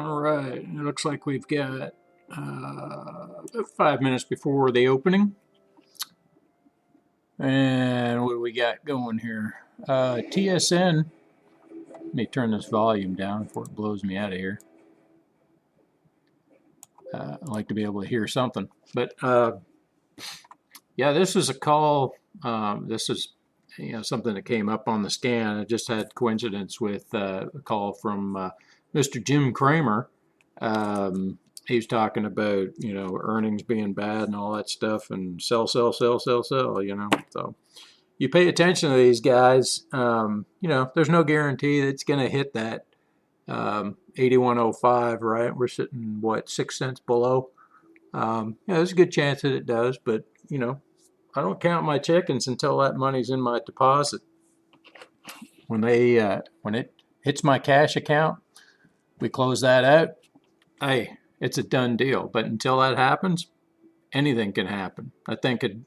All right, it looks like we've got 5 minutes before the opening. And what do we got going here? TSN, let me turn this volume down before it blows me out of here. I like to be able to hear something. But yeah, this is a call. This is something that came up on the scan. I just had coincidence with a call from Mr. Jim Cramer. He was talking about earnings being bad and all that stuff, and sell. So you pay attention to these guys. There's no guarantee that it's going to hit that 81.05, right? We're sitting, what, 6 cents below. There's a good chance that it does, but I don't count my chickens until that money's in my deposit. When it hits my cash account, we close that out. Hey, it's a done deal. But until that happens, anything can happen. I think it'd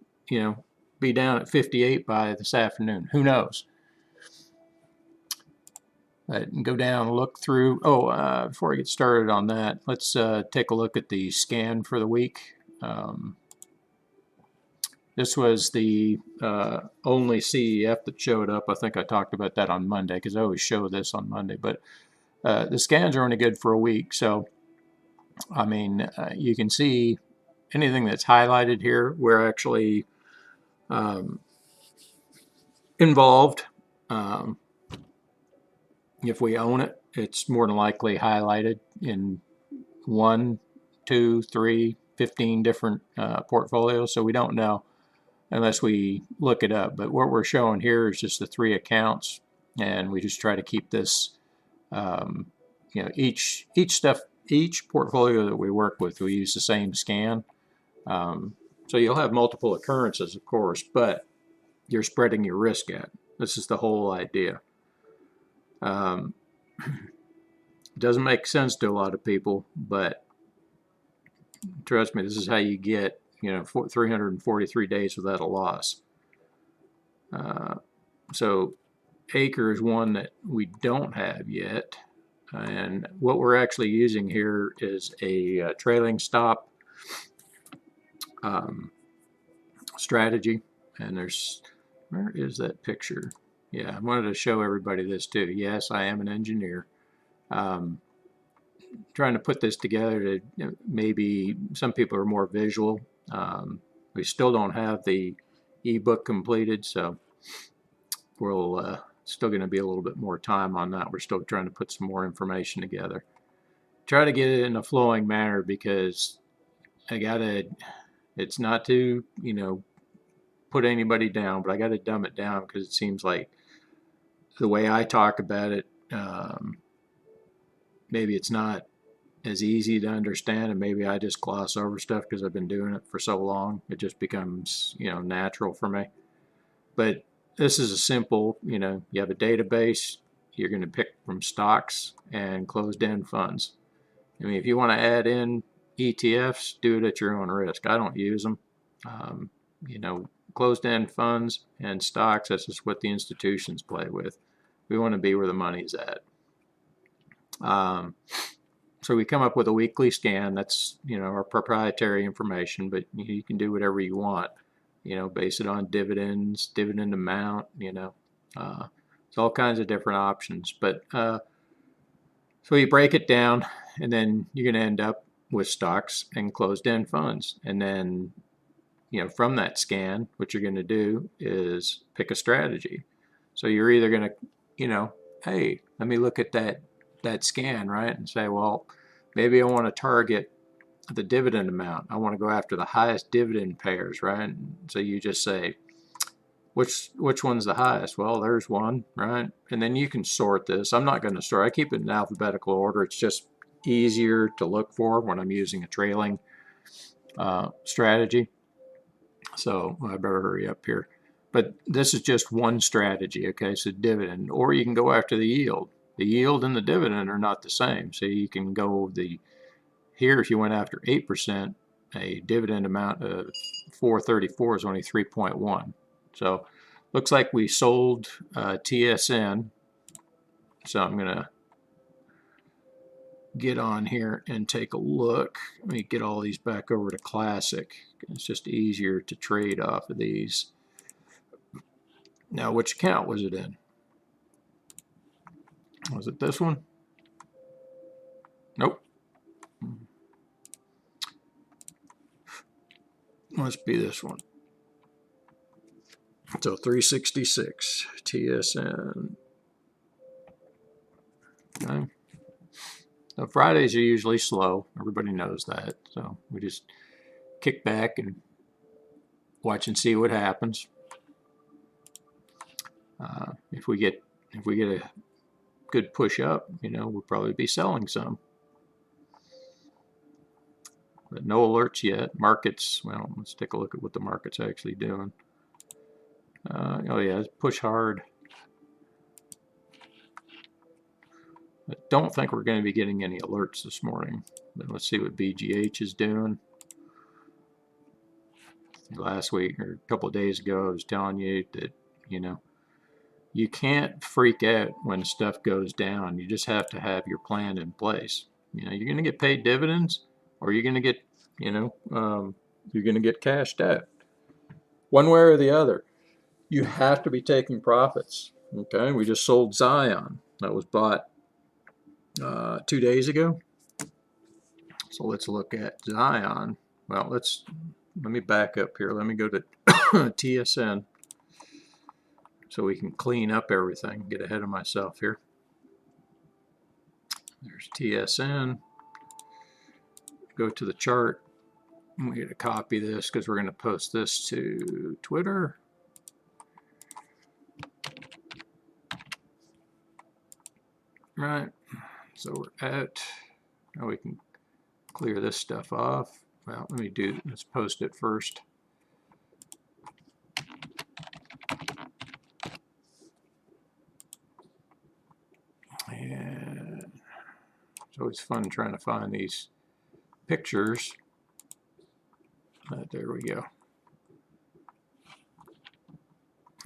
be down at 58 by this afternoon. Who knows? Go down and look through. Before I get started on that, let's take a look at the scan for the week. This was the only CEF that showed up. I think I talked about that on Monday because I always show this on Monday. But the scans are only good for a week. So, I mean, you can see anything that's highlighted here, we're actually involved. If we own it, it's more than likely highlighted in 1, 2, 3, 15 different portfolios. So we don't know unless we look it up. But what we're showing here is just the 3 accounts, and we just try to keep this, each portfolio that we work with, we use the same scan. So you'll have multiple occurrences, of course, but you're spreading your risk out. This is the whole idea. It doesn't make sense to a lot of people, but trust me, this is how you get 343 days without a loss. So Acre is one that we don't have yet, and what we're actually using here is a trailing stop strategy. And where is that picture? Yeah, I wanted to show everybody this too. Yes, I am an engineer. Trying to put this together to maybe some people are more visual. We still don't have the ebook completed, so we'll still going to be a little bit more time on that. We're still trying to put some more information together. Try to get it in a flowing manner because it's not to, put anybody down, but I got to dumb it down because it seems like the way I talk about it, maybe it's not as easy to understand, and maybe I just gloss over stuff because I've been doing it for so long. It just becomes, natural for me. But this is a simple, you have a database, you're going to pick from stocks and closed-end funds. I mean, if you want to add in ETFs, do it at your own risk. I don't use them. Closed-end funds and stocks, that's just what the institutions play with. We want to be where the money's at. So we come up with a weekly scan. That's, our proprietary information, but you can do whatever you want. Base it on dividends, dividend amount, it's all kinds of different options. But so you break it down, and then you're going to end up with stocks and closed-end funds. And then, from that scan, what you're going to do is pick a strategy. So you're either going to, hey, let me look at that scan, right, and say, well, maybe I want to target the dividend amount. I want to go after the highest dividend payers, right? So you just say, which one's the highest? Well, there's one, right? And then you can sort this. I'm not going to sort. I keep it in alphabetical order. It's just easier to look for when I'm using a trailing strategy. So I better hurry up here. But this is just one strategy, okay? So dividend, or you can go after the yield. The yield and the dividend are not the same. So you can go here if you went after 8%, a dividend amount of 434 is only 3.1. So looks like we sold TSN. So I'm going to get on here and take a look. Let me get all these back over to Classic. It's just easier to trade off of these. Now, which account was it in? Was it this one? Nope. Must be this one. So 366 TSN. Okay. Now Fridays are usually slow. Everybody knows that. So we just kick back and watch and see what happens. If we get a good push up, we'll probably be selling some. But no alerts yet. Markets, well, let's take a look at what the market's actually doing. Oh yeah, push hard. I don't think we're going to be getting any alerts this morning. But let's see what BGH is doing. Last week or a couple of days ago, I was telling you that, you can't freak out when stuff goes down. You just have to have your plan in place. You're going to get paid dividends, or you're going to get, you're going to get cashed out. One way or the other. You have to be taking profits. Okay, we just sold Zion. That was bought 2 days ago. So let's look at Zion. Well, let me back up here. Let me go to TSN so we can clean up everything. Get ahead of myself here. There's TSN. Go to the chart. I'm going to copy this because we're going to post this to Twitter. Right. So we're at. Now we can clear this stuff off. Well, let's post it first. And it's always fun trying to find these pictures. There we go.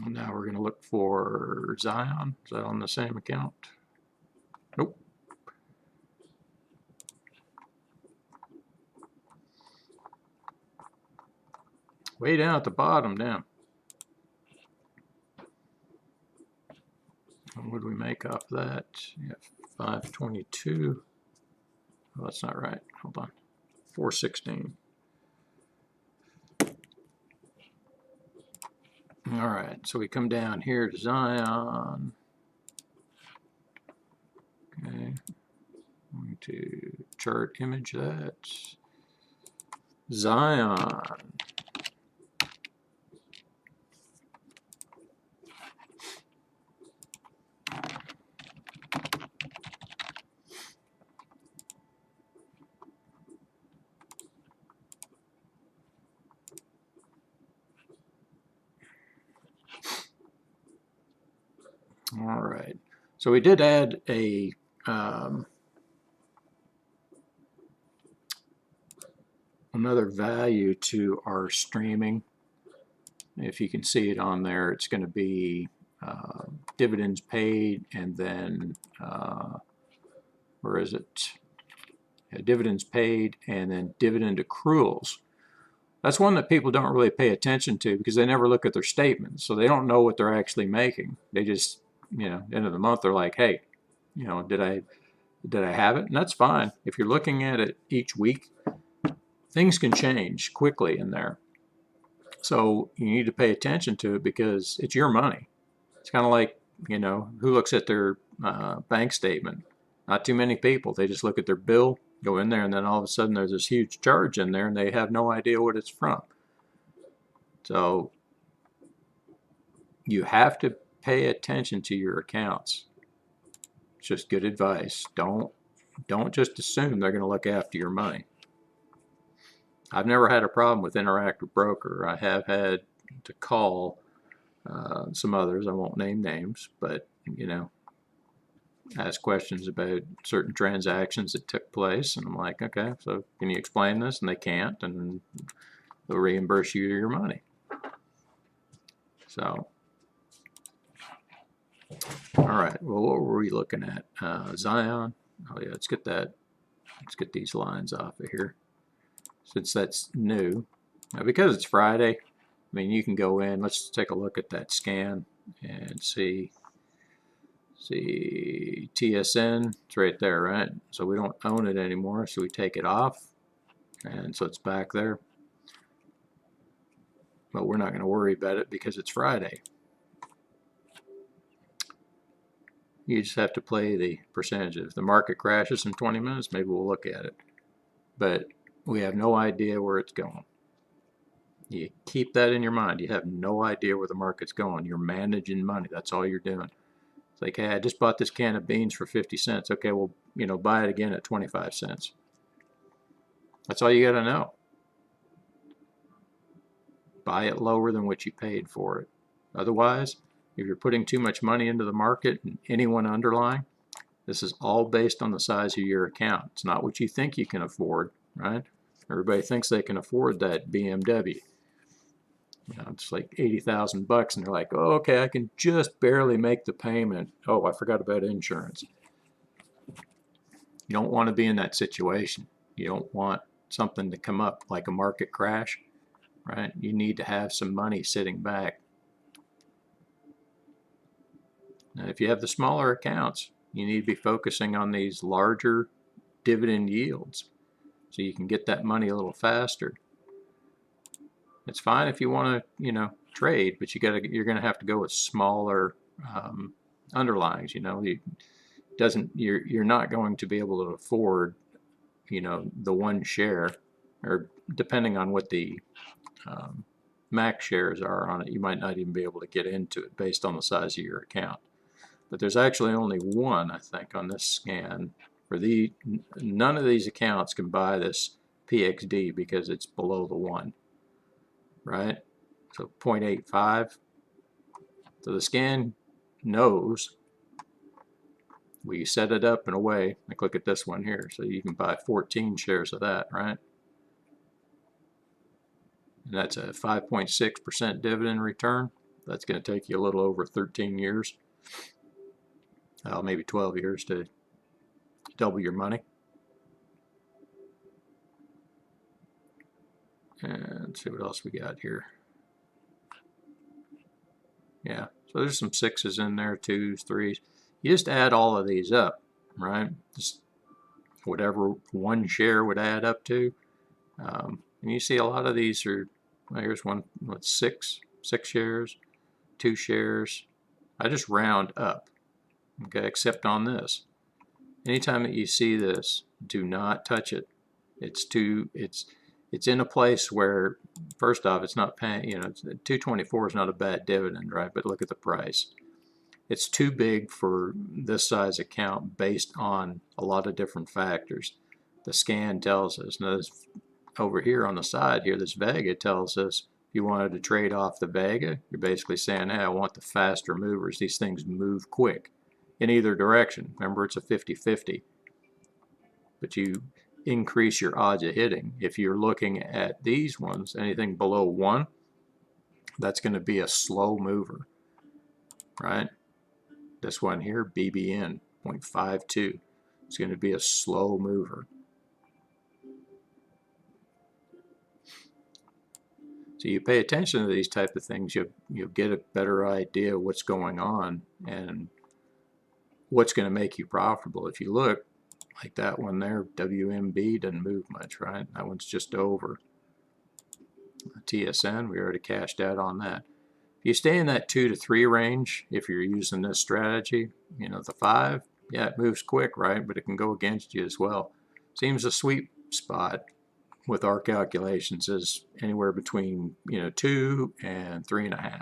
And now we're going to look for Zion. Is that on the same account? Nope. Way down at the bottom now. And what do we make off that? Yeah, 522. Oh, that's not right. Hold on. 416. All right, so we come down here to Zion. Okay, going to chart image that. Zion. All right, so we did add a another value to our streaming. If you can see it on there, it's going to be dividends paid, and then where is it? Yeah, dividends paid, and then dividend accruals. That's one that people don't really pay attention to because they never look at their statements, so they don't know what they're actually making. They just, at the end of the month, they're like, hey, did I have it? And that's fine. If you're looking at it each week, things can change quickly in there. So you need to pay attention to it because it's your money. It's kind of like, who looks at their bank statement? Not too many people. They just look at their bill, go in there, and then all of a sudden there's this huge charge in there and they have no idea what it's from. So you have to pay attention to your accounts. It's just good advice. Don't just assume they're going to look after your money. I've never had a problem with Interactive Broker. I have had to call some others. I won't name names, but ask questions about certain transactions that took place, and I'm like, okay, so can you explain this? And they can't, and they'll reimburse you your money. So, all right. Well, what were we looking at? Zion. Oh yeah, let's get that Let's get these lines off of here since that's new. Now, because it's Friday, I mean, you can go in. Let's take a look at that scan and see TSN. It's right there, right? So we don't own it anymore, so we take it off, and so it's back there. But we're not going to worry about it because it's Friday. You just have to play the percentages. If the market crashes in 20 minutes, maybe we'll look at it. But we have no idea where it's going. You keep that in your mind. You have no idea where the market's going. You're managing money. That's all you're doing. It's like, hey, I just bought this can of beans for 50 cents. Okay, well, buy it again at 25 cents. That's all you got to know. Buy it lower than what you paid for it. Otherwise, if you're putting too much money into the market and anyone underlying, this is all based on the size of your account. It's not what you think you can afford, right? Everybody thinks they can afford that BMW. It's like 80,000 bucks, and they're like, oh, okay, I can just barely make the payment. Oh, I forgot about insurance. You don't want to be in that situation. You don't want something to come up like a market crash, right? You need to have some money sitting back. Now, if you have the smaller accounts, you need to be focusing on these larger dividend yields so you can get that money a little faster. It's fine if you want to, trade, but you're going to have to go with smaller underlyings. You're not going to be able to afford, the one share, or depending on what the max shares are on it, you might not even be able to get into it based on the size of your account. But there's actually only one, I think, on this scan. None of these accounts can buy this PXD because it's below the 1, right? So 0.85. So the scan knows we set it up in a way. Like, look at this one here. So you can buy 14 shares of that, right? And that's a 5.6% dividend return. That's going to take you a little over 13 years. Maybe 12 years to double your money. And let's see what else we got here. Yeah, so there's some 6s in there, 2s, 3s. You just add all of these up, right? Just whatever one share would add up to. And you see a lot of these are, well, here's one with 6 shares, 2 shares. I just round up. Okay, except on this. Anytime that you see this, do not touch it. It's in a place where, first off, it's not paying, 224 is not a bad dividend, right? But look at the price. It's too big for this size account based on a lot of different factors. The scan tells us. Now, this, over here on the side here, this Vega tells us if you wanted to trade off the Vega, you're basically saying, hey, I want the faster movers. These things move quick in either direction. Remember, it's a 50-50. But you increase your odds of hitting. If you're looking at these ones, anything below 1, that's going to be a slow mover, right? This one here, BBN, 0.52. It's going to be a slow mover. So you pay attention to these type of things, you'll get a better idea of what's going on and what's going to make you profitable. If you look, like that one there, WMB doesn't move much, right? That one's just over. TSN, we already cashed out on that. If you stay in that 2 to 3 range, if you're using this strategy, the 5, yeah, it moves quick, right? But it can go against you as well. Seems a sweet spot with our calculations is anywhere between 2 and 3.5.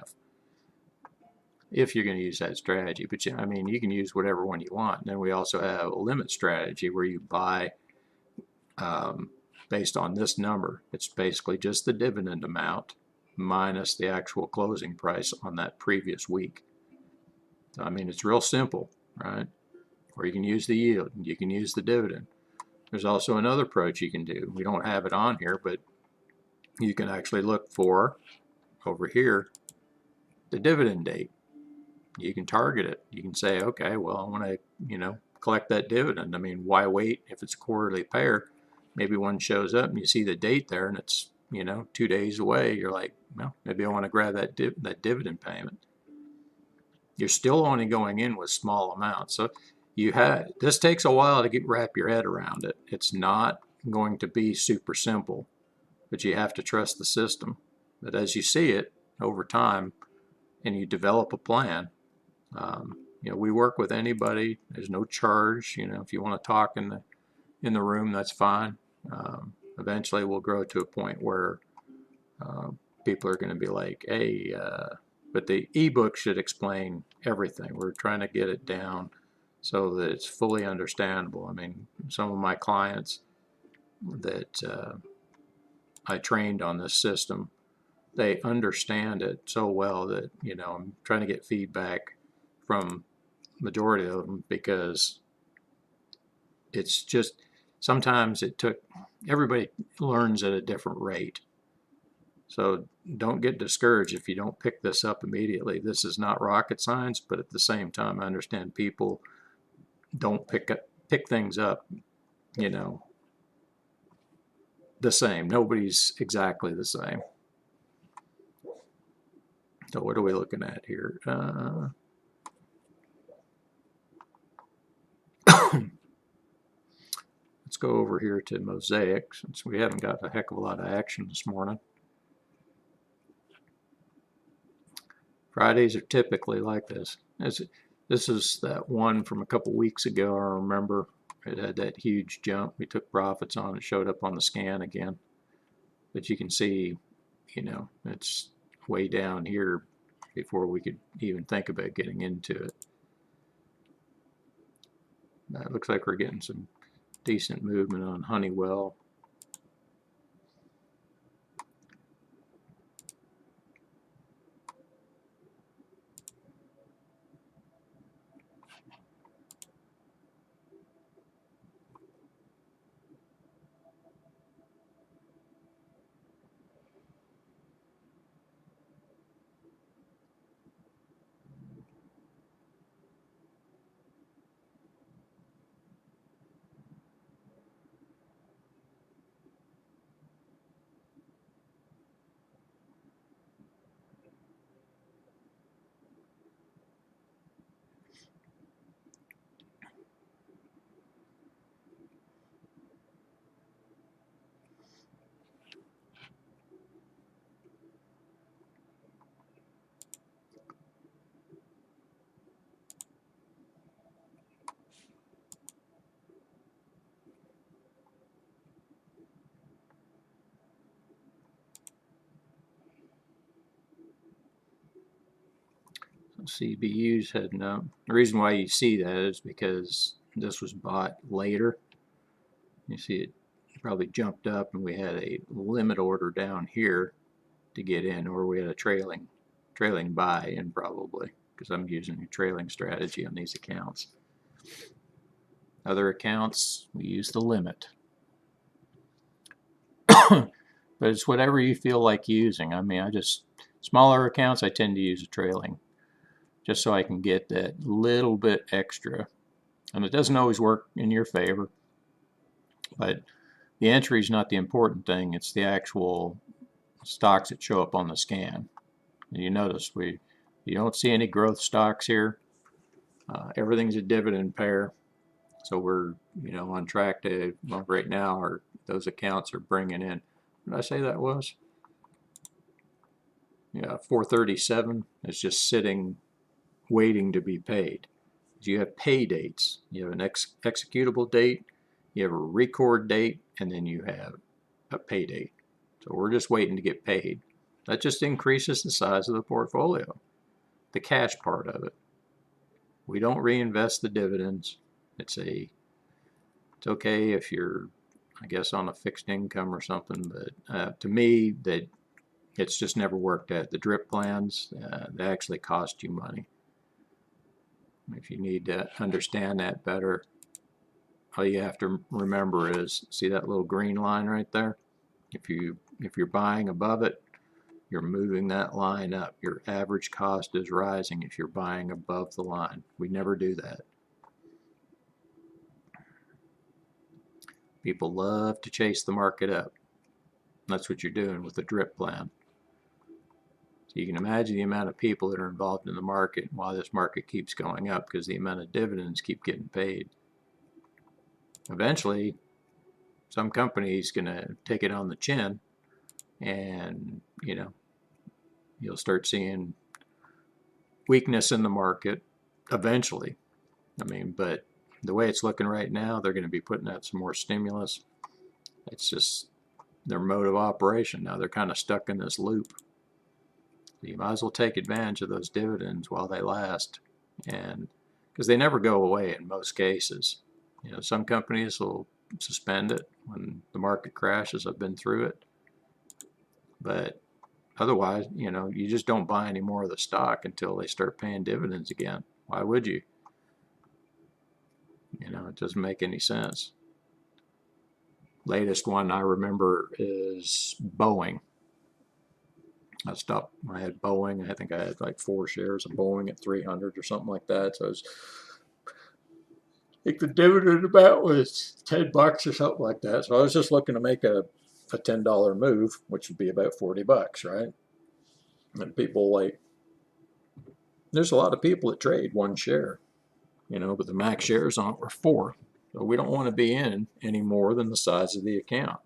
If you're going to use that strategy. But I mean, you can use whatever one you want. And then we also have a limit strategy where you buy based on this number. It's basically just the dividend amount minus the actual closing price on that previous week. So, I mean, it's real simple, right? Or you can use the yield, you can use the dividend. There's also another approach you can do. We don't have it on here, but you can actually look for, over here, the dividend date. You can target it. You can say, okay, well, I want to, collect that dividend. I mean, why wait if it's a quarterly payer? Maybe one shows up and you see the date there and it's, 2 days away. You're like, well, maybe I want to grab that dividend payment. You're still only going in with small amounts. So this takes a while to wrap your head around it. It's not going to be super simple, but you have to trust the system. But as you see it over time and you develop a plan, we work with anybody. There's no charge. If you want to talk in the room, that's fine. Eventually, we'll grow to a point where people are going to be like, hey, but the ebook should explain everything. We're trying to get it down so that it's fully understandable. I mean, some of my clients that I trained on this system, they understand it so well that, I'm trying to get feedback from majority of them, because it's just, sometimes everybody learns at a different rate. So don't get discouraged if you don't pick this up immediately. This is not rocket science, but at the same time, I understand people don't pick things up, the same. Nobody's exactly the same. So what are we looking at here? Let's go over here to Mosaic, since we haven't got a heck of a lot of action this morning. Fridays are typically like this. This is that one from a couple weeks ago. I remember it had that huge jump. We took profits on it, showed up on the scan again. But you can see, it's way down here before we could even think about getting into it. It looks like we're getting some decent movement on Honeywell. CBU's heading up. The reason why you see that is because this was bought later. You see it probably jumped up and we had a limit order down here to get in, or we had a trailing buy in, probably, because I'm using a trailing strategy on these accounts. Other accounts, we use the limit. But it's whatever you feel like using. I mean, smaller accounts, I tend to use a trailing, just so I can get that little bit extra. And it doesn't always work in your favor, but the entry is not the important thing. It's the actual stocks that show up on the scan. And you notice you don't see any growth stocks here. Everything's a dividend pair. So we're on track to, well, right now those accounts are bringing in, what did I say that was? Yeah, 437 is just sitting waiting to be paid. You have pay dates. You have an executable date, you have a record date, and then you have a pay date. So we're just waiting to get paid. That just increases the size of the portfolio, the cash part of it. We don't reinvest the dividends. It's okay if you're, I guess, on a fixed income or something, but to me, it's just never worked out. The drip plans, they actually cost you money. If you need to understand that better, all you have to remember is, see that little green line right there? If you're buying above it, you're moving that line up. Your average cost is rising if you're buying above the line. We never do that. People love to chase the market up. That's what you're doing with the drip plan. So you can imagine the amount of people that are involved in the market and why this market keeps going up, because the amount of dividends keep getting paid. Eventually, some company's going to take it on the chin, and you'll start seeing weakness in the market eventually. But the way it's looking right now, they're going to be putting out some more stimulus. It's just their mode of operation. Now they're kind of stuck in this loop. You might as well take advantage of those dividends while they last, and because they never go away in most cases. Some companies will suspend it when the market crashes. I've been through it. But otherwise, you just don't buy any more of the stock until they start paying dividends again. Why would you? It doesn't make any sense. Latest one I remember is Boeing. I had Boeing. I think I had like 4 shares of Boeing at 300 or something like that. So I think the dividend about was $10 or something like that. So I was just looking to make a $10 move, which would be about $40, right? And there's a lot of people that trade 1 share, but the max shares on it were 4. So we don't want to be in any more than the size of the account.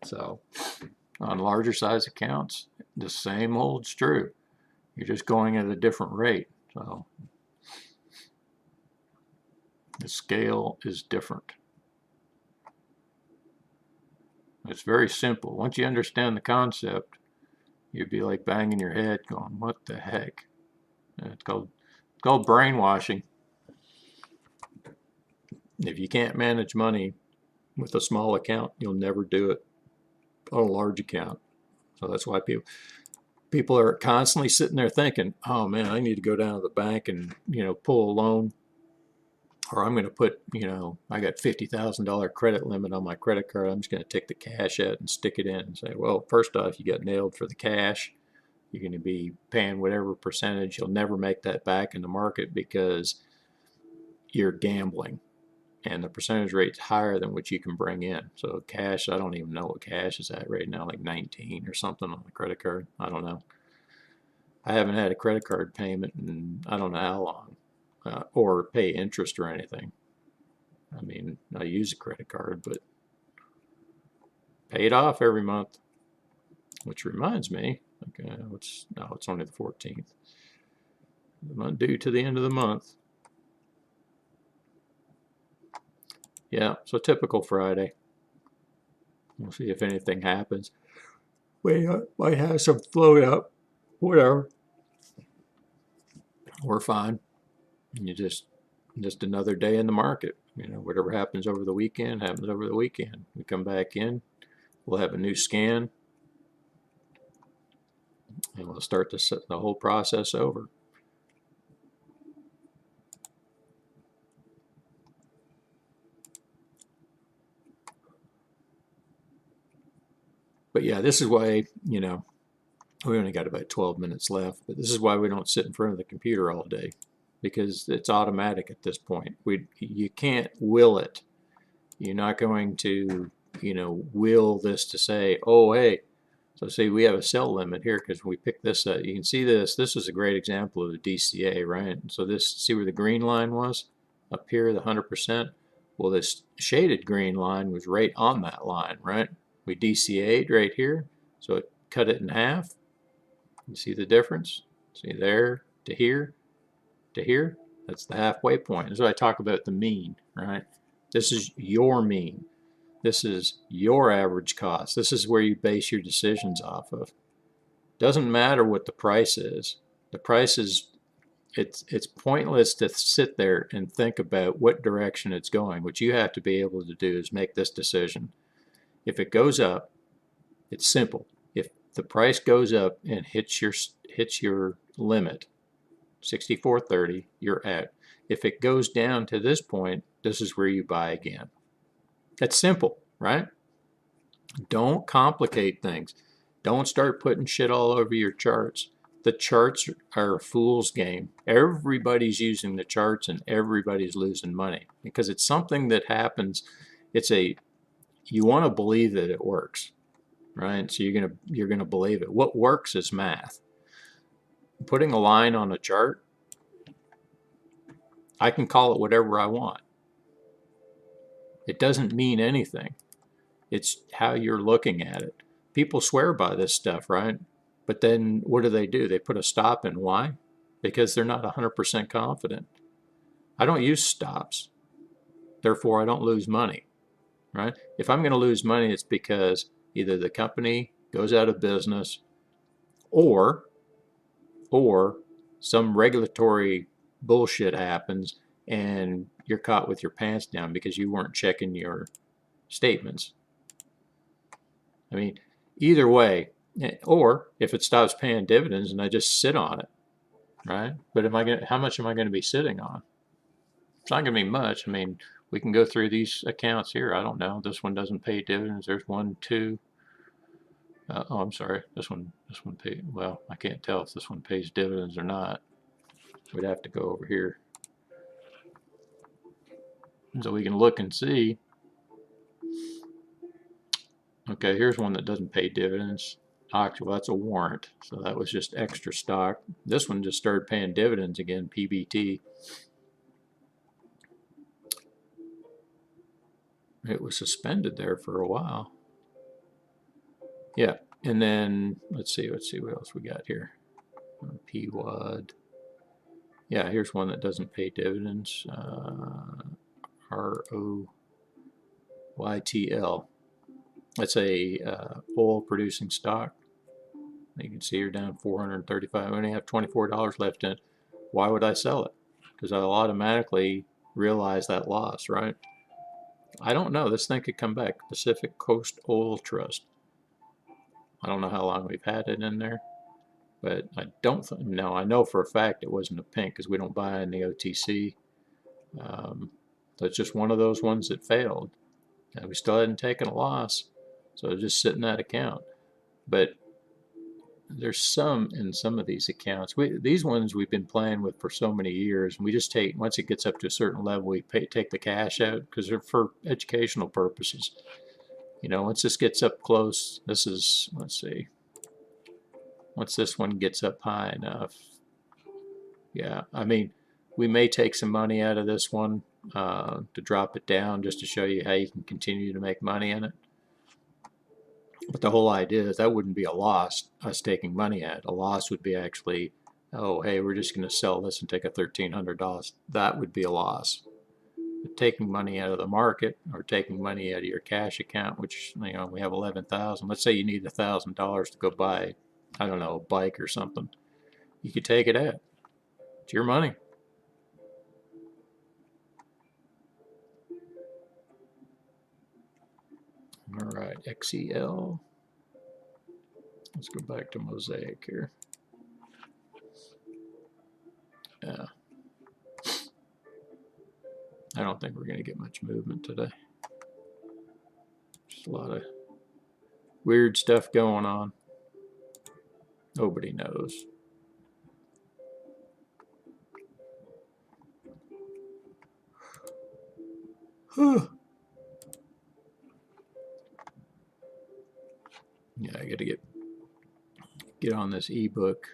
So on larger size accounts, the same holds true. You're just going at a different rate. So the scale is different. It's very simple. Once you understand the concept, you'd be like banging your head going, what the heck? And it's called brainwashing. If you can't manage money with a small account, you'll never do it on a large account. So that's why people are constantly sitting there thinking, oh man, I need to go down to the bank and pull a loan, or I'm going to put I got $50,000 credit limit on my credit card. I'm just going to take the cash out and stick it in and say, well, first off, you got nailed for the cash. You're going to be paying whatever percentage. You'll never make that back in the market because you're gambling, and the percentage rate's higher than what you can bring in. So cash, I don't even know what cash is at right now, like 19 or something on the credit card. I don't know. I haven't had a credit card payment in I don't know how long, or pay interest or anything. I use a credit card, but pay it off every month. Which reminds me, okay, it's only the 14th. I'm due to the end of the month. Yeah, so typical Friday. We'll see if anything happens. We might have some float up, whatever. We're fine. And you just another day in the market. Whatever happens over the weekend happens over the weekend. We come back in, we'll have a new scan, and we'll start the whole process over. But yeah, this is why, we only got about 12 minutes left, but this is why we don't sit in front of the computer all day, because it's automatic at this point. You can't will it. You're not going to, will this to say, oh, hey, so see, we have a sell limit here because we picked this up. You can see this. This is a great example of a DCA, right? So see where the green line was? Up here, the 100%. Well, this shaded green line was right on that line, right? We DCA'd right here, so it cut it in half. You see the difference? See there to here to here? That's the halfway point. This is what I talk about the mean, right? This is your mean. This is your average cost. This is where you base your decisions off of. Doesn't matter what the price is. The price is, it's pointless to sit there and think about what direction it's going. What you have to be able to do is make this decision. If it goes up, it's simple. If the price goes up and hits your limit, 64.30, you're out. If it goes down to this point, this is where you buy again. That's simple, right? Don't complicate things. Don't start putting shit all over your charts. The charts are a fool's game. Everybody's using the charts and everybody's losing money because it's something that happens you want to believe that it works, right? So you're gonna believe it. What works is math. Putting a line on a chart, I can call it whatever I want. It doesn't mean anything. It's how you're looking at it. People swear by this stuff, right? But then what do? They put a stop in. Why? Because they're not 100% confident. I don't use stops. Therefore, I don't lose money, right? If I'm going to lose money, it's because either the company goes out of business or or some regulatory bullshit happens and you're caught with your pants down because you weren't checking your statements. I mean, either way, or if it stops paying dividends and I just sit on it, right? But how much am I going to be sitting on? It's not going to be much. I mean, we can go through these accounts here. I don't know. This one doesn't pay dividends. There's one, two. Oh, I'm sorry. This one pays. Well, I can't tell if this one pays dividends or not. We'd have to go over here. So we can look and see. Okay, here's one that doesn't pay dividends. Well, that's a warrant, so that was just extra stock. This one just started paying dividends again, PBT. It was suspended there for a while. Yeah, and then let's see what else we got here. PWAD. Yeah, here's one that doesn't pay dividends. ROYTL. That's a oil producing stock. You can see you're down 435. I only have $24 left in it. Why would I sell it? Because I'll automatically realize that loss, right? I don't know. This thing could come back. Pacific Coast Oil Trust. I don't know how long we've had it in there, but I don't no, I know for a fact it wasn't a pink because we don't buy in the OTC. So it's just one of those ones that failed. And we still hadn't taken a loss, so it was just sitting in that account. But there's some in some of these accounts. These ones we've been playing with for so many years, and we just take, once it gets up to a certain level, we take the cash out because they're for educational purposes. You know, once this gets up close, this is, let's see, once this one gets up high enough, yeah, I mean, we may take some money out of this one to drop it down just to show you how you can continue to make money in it. But the whole idea is that wouldn't be a loss, us taking money out. A loss would be actually, oh, hey, we're just going to sell this and take a $1,300. That would be a loss. But taking money out of the market or taking money out of your cash account, which, you know, we have 11,000. Let's say you need $1,000 to go buy, I don't know, a bike or something. You could take it out. It's your money. All right, XEL. Let's go back to Mosaic here. Yeah. I don't think we're going to get much movement today. Just a lot of weird stuff going on. Nobody knows. Yeah, I got to get on this ebook.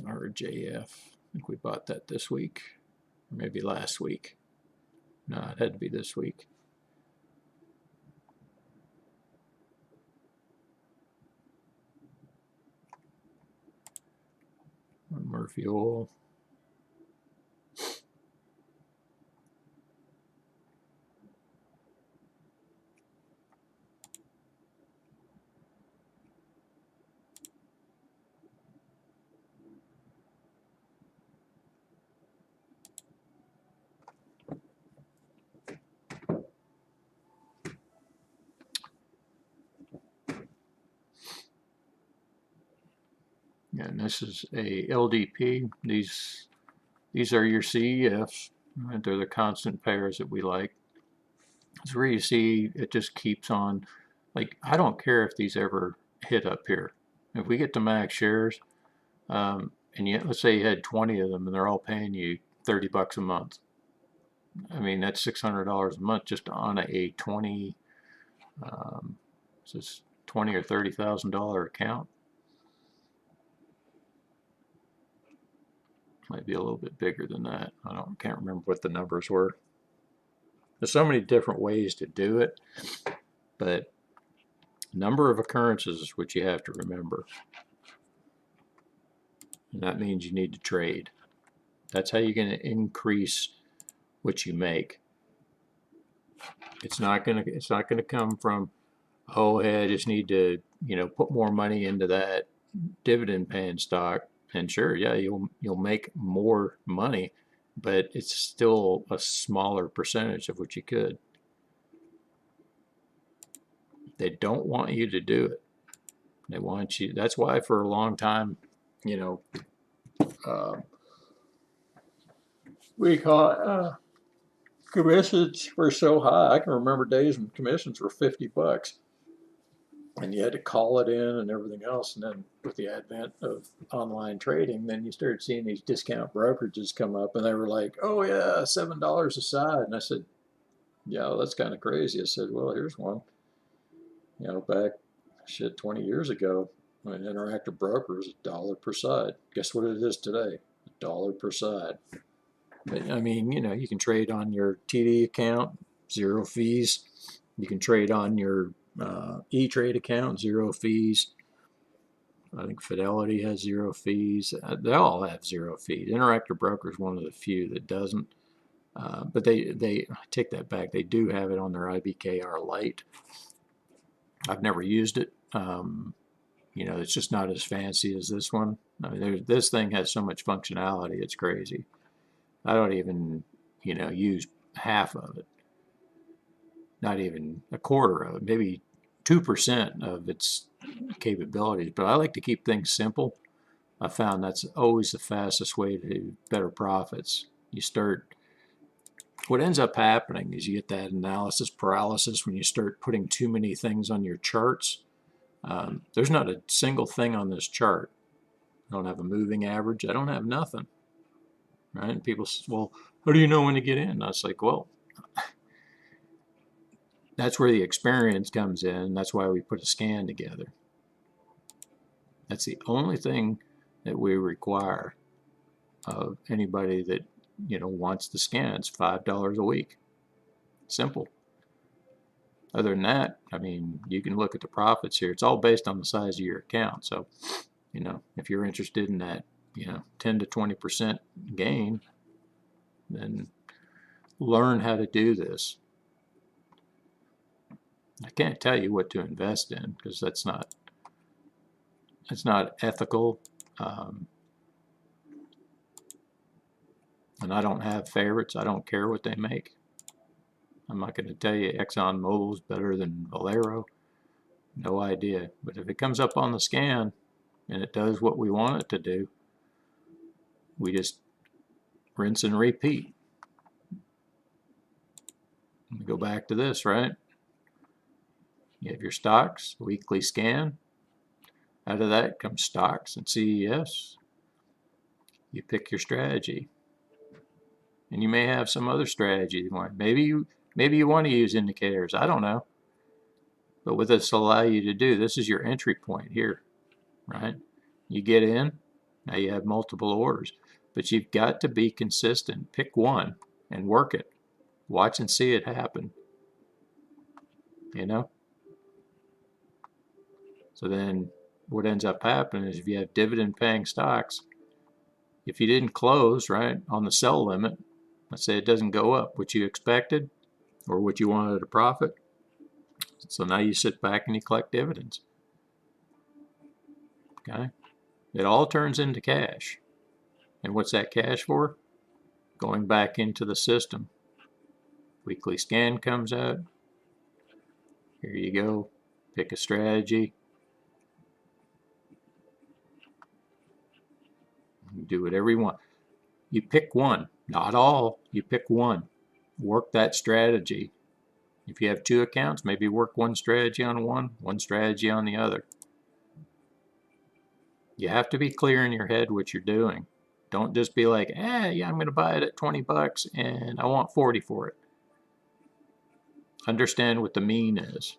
RJF. I think we bought that this week, or maybe last week. No, it had to be this week. Murphy Oil. And this is a LDP. These These are your CEFs. Right? They're the constant pairs that we like. It's where you see it just keeps on. Like, I don't care if these ever hit up here. If we get to max shares, and yet let's say you had 20 of them and they're all paying you $30 a month. I mean, that's $600 a month just on a 20, is 20 or $30,000 account. Might be a little bit bigger than that. Can't remember what the numbers were. There's so many different ways to do it, but number of occurrences is what you have to remember. And that means you need to trade. That's how you're going to increase what you make. It's not going to come from, oh, hey, I just need to, put more money into that dividend paying stock. And sure, yeah, you'll make more money, but it's still a smaller percentage of what you could. They don't want you to do it. They want you. That's why for a long time, we call commissions were so high. I can remember days when commissions were $50. And you had to call it in and everything else. And then with the advent of online trading, then you started seeing these discount brokerages come up, and they were like, oh yeah, $7 a side. And I said, yeah, that's kind of crazy. I said, well, here's one. Back 20 years ago, an interactive broker was $1 per side. Guess what it is today? $1 per side. But, I mean, you can trade on your TD account, 0 fees. You can trade on your E-Trade account, 0 fees. I think Fidelity has 0 fees. They all have 0 fees. Interactive Broker is one of the few that doesn't. But they take that back. They do have it on their IBKR Lite. I've never used it. It's just not as fancy as this one. I mean, this thing has so much functionality. It's crazy. I don't even, use half of it. Not even a quarter of it. Maybe 2% of its capabilities, but I like to keep things simple. I found that's always the fastest way to better profits. What ends up happening is you get that analysis paralysis when you start putting too many things on your charts. There's not a single thing on this chart. I don't have a moving average. I don't have nothing. Right? And people say, well, how do you know when to get in? And I was like, well, that's where the experience comes in. That's why we put a scan together. That's the only thing that we require of anybody that wants the scan. It's $5 a week. Simple. Other than that, I mean, you can look at the profits here. It's all based on the size of your account. So, if you're interested in that, 10 to 20% gain, then learn how to do this. I can't tell you what to invest in because that's not ethical, and I don't have favorites. I don't care what they make. I'm not going to tell you ExxonMobil's better than Valero. No idea. But if it comes up on the scan and it does what we want it to do, we just rinse and repeat. We go back to this, right? You have your stocks, weekly scan. Out of that comes stocks and CEFs. You pick your strategy. And you may have some other strategy. Maybe you want to use indicators. I don't know. But what this will allow you to do, this is your entry point here, right? You get in, now you have multiple orders. But you've got to be consistent. Pick one and work it. Watch and see it happen. So then what ends up happening is if you have dividend paying stocks, if you didn't close, right, on the sell limit, let's say it doesn't go up what you expected or what you wanted to profit. So now you sit back and you collect dividends. Okay? It all turns into cash. And what's that cash for? Going back into the system. Weekly scan comes out. Here you go. Pick a strategy. Do whatever you want. You pick one, not all, you pick one. Work that strategy. If you have 2 accounts, maybe work one strategy on one strategy on the other. You have to be clear in your head what you're doing. Don't just be like, yeah, I'm going to buy it at 20 bucks and I want 40 for it. Understand what the mean is.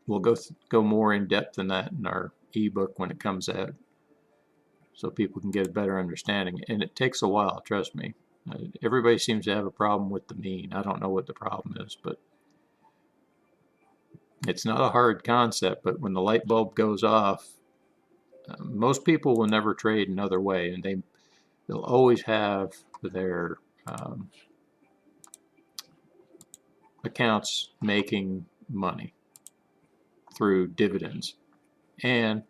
We'll go more in depth than that in our ebook when it comes out, so people can get a better understanding. And it takes a while, trust me. Everybody seems to have a problem with the mean. I don't know what the problem is, but it's not a hard concept. But when the light bulb goes off, most people will never trade another way, and they'll always have their accounts making money through dividends. And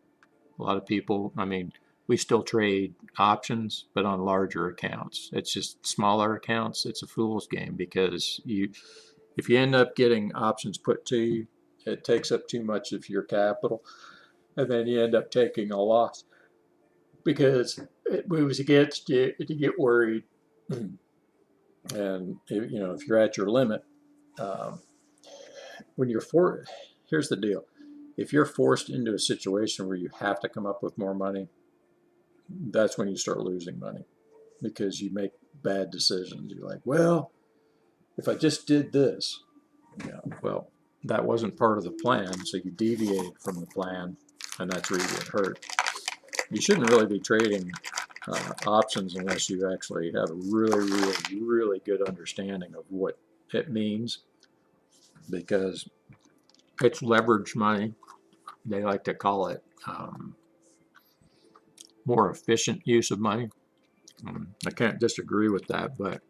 a lot of people, I mean, we still trade options, but on larger accounts. It's just smaller accounts. It's a fool's game, because if you end up getting options put to you, it takes up too much of your capital, and then you end up taking a loss because it moves against you and you get worried. And if you're at your limit, when you're here's the deal: if you're forced into a situation where you have to come up with more money, that's when you start losing money, because you make bad decisions. You're like, well, if I just did this, well, that wasn't part of the plan, so you deviated from the plan, and that's where you get hurt. You shouldn't really be trading options unless you actually have a really, really, really good understanding of what it means, because it's leveraged money. They like to call it more efficient use of money. I can't disagree with that, but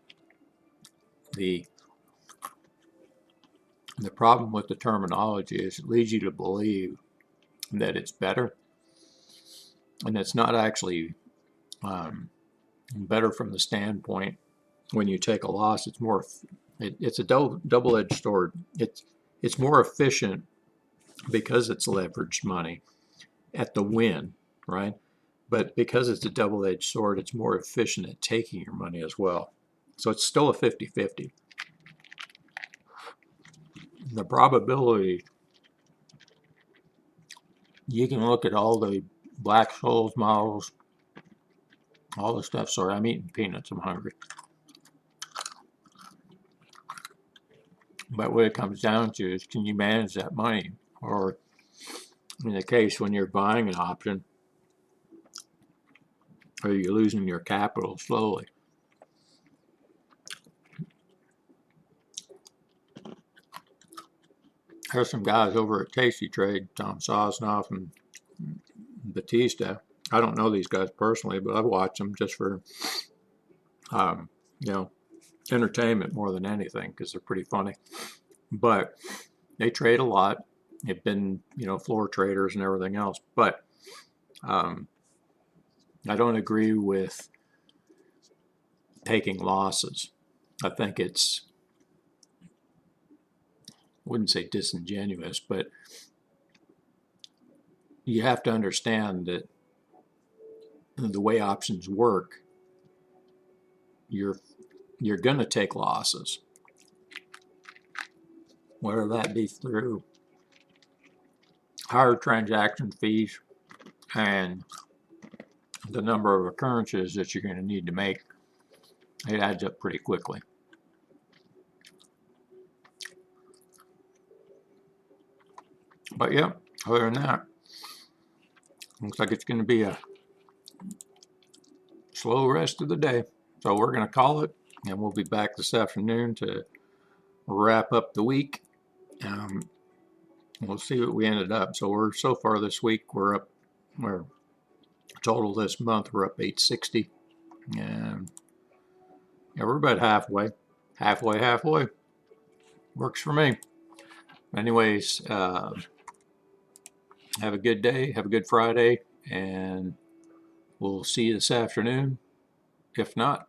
the problem with the terminology is it leads you to believe that it's better, and it's not actually better from the standpoint when you take a loss. It's more, it's a double-edged sword. It's more efficient because it's leveraged money at the win, right? But because it's a double-edged sword, it's more efficient at taking your money as well. So it's still a 50-50. The probability, you can look at all the Black-Scholes models, all the stuff. Sorry, I'm eating peanuts. I'm hungry. But what it comes down to is, can you manage that money? Or in the case when you're buying an option, are you losing your capital slowly? There's some guys over at Tasty Trade, Tom Sosnoff and Batista. I don't know these guys personally, but I've watched them just for, entertainment more than anything, because they're pretty funny. But they trade a lot. They've been, floor traders and everything else. But I don't agree with taking losses. I think it's, I wouldn't say disingenuous, but you have to understand that the way options work, you're going to take losses, whether that be through higher transaction fees and the number of occurrences that you're going to need to make. It adds up pretty quickly. But yeah, other than that, looks like it's going to be a slow rest of the day. So we're going to call it, and we'll be back this afternoon to wrap up the week. We'll see what we ended up. So so far this week, we're total this month, we're up 860. And yeah, we're about halfway. Halfway. Works for me. Anyways, have a good day. Have a good Friday. And we'll see you this afternoon. If not,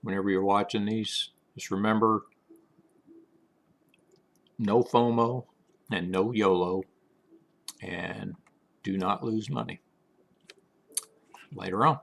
whenever you're watching these, just remember, no FOMO and no YOLO, and do not lose money. later on.